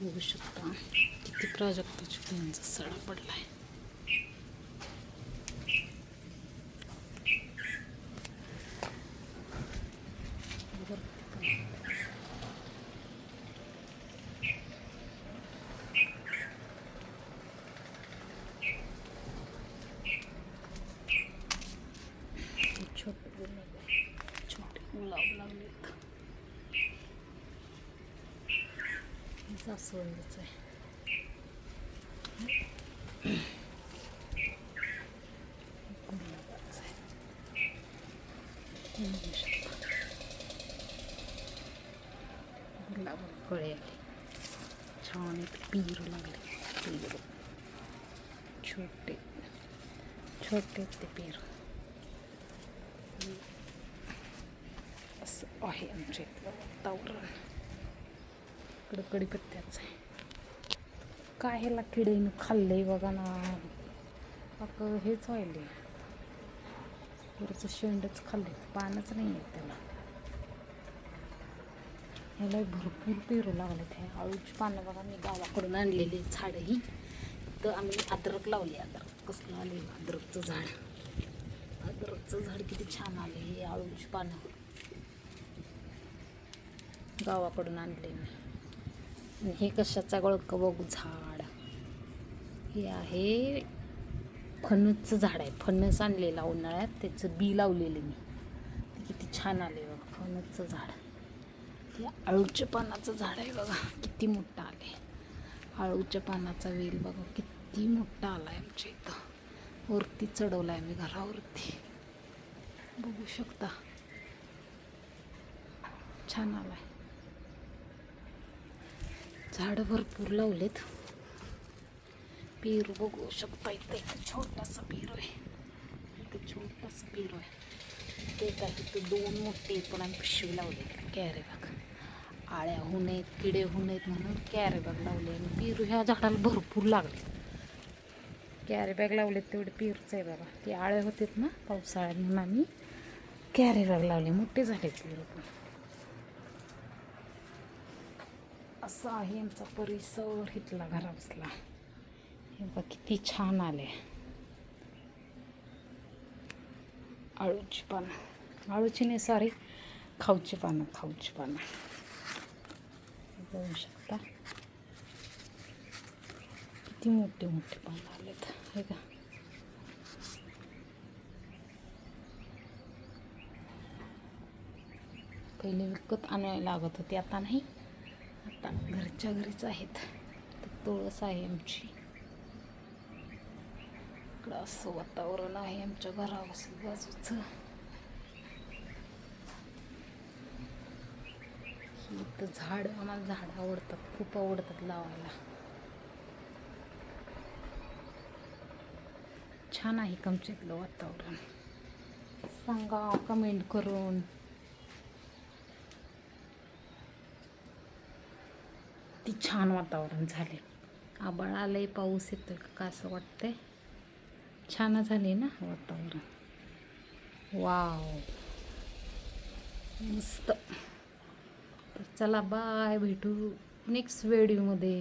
बघू शकता किती प्राजक्ताच्या फुलांचा सडा पडलाय. छोटे गुलाब लागलेत. जास्वंदीचं आहे. गुलाबाचं आहे. गुलाब फळे आले छान. पीर लागले. पीर छोटे छोटे ते पीर. असं आहे आमच्या इथलं वातावरण. इकडं कडीपत्त्याचं आहे. काय ह्याला किडीनं खाल्लंय बघा ना. अगं हेच व्हायले. वरचं शेंडच खाल्ले, पानच नाही आहे त्याला. ह्याला भरपूर पेरू लागले. ते आळूची पानं बघा. मी गावाकडून आणलेली झाडही. तर आम्ही अद्रक लावली. अद्रक कसलं आले अद्रकचं झाड. अद्रकचं झाड किती छान आले. हे आळूची पानं गावाकडून आणले मी. आणि हे कशाचा गळकं बघू झाड. हे आहे फणसचं झाड आहे. फणस आणलेला उन्हाळ्यात, त्याचं बी लावलेलं मी. ते किती छान आले बघा फणसचं झाड. हे आळूच्या पानाचं झाड आहे बघा किती मोठं आले. आळूच्या पानाचा वेल बघा किती मोठा आला आहे आमच्या इथं. वरती चढवला आहे मी घरावरती. बघू शकता छान आला आहे. झाडं भरपूर लावलेत. पेरू बघू शकता. इथं एक छोटासा पेरू आहे. इथं छोटासा पेरू आहे. ते काय तिथं दोन मोठे पण आम्ही पिशवी लावले. कॅरे बाग आळ्या होऊ नयेत, किडे होऊ नयेत म्हणून कॅरे बाग लावले. आणि पेरू ह्या झाडाला भरपूर लागले. कॅरे बॅग लावलेत तेवढे पेरूच आहे बघा. ते आळे होतेत ना पावसाळ्यात म्हणून आम्ही कॅरे बॅग लावले. मोठे झाले पेरू पण. असं आहे आमचा परिसर इथला घराबसला. हे बघा किती छान आले. आळूची पानं, आळूची नाही सॉरी, खाऊची पानं. खाऊची पानं बघू शकता किती मोठे मोठे पानं आलेत. हे का पहिले विकत आणायला लागत होते, आता नाही. आता घरच्या घरीच आहेत. तर तुळस आहे आमची. इकडं असं वातावरण आहे आमच्या बाजूचं. इथं झाड, आम्हाला झाड आवडतात, खूप आवडतात लावायला. छान आहे आमच्या इथलं वातावरण. सांगा कमेंट करून. ती छान वातावरण झाले. आभाळ आलंय, पाऊस येतोय का असं वाटतंय. छान झाले ना वातावरण. वाव मस्त. तर चला बाय, भेटू नेक्स्ट व्हिडिओमध्ये.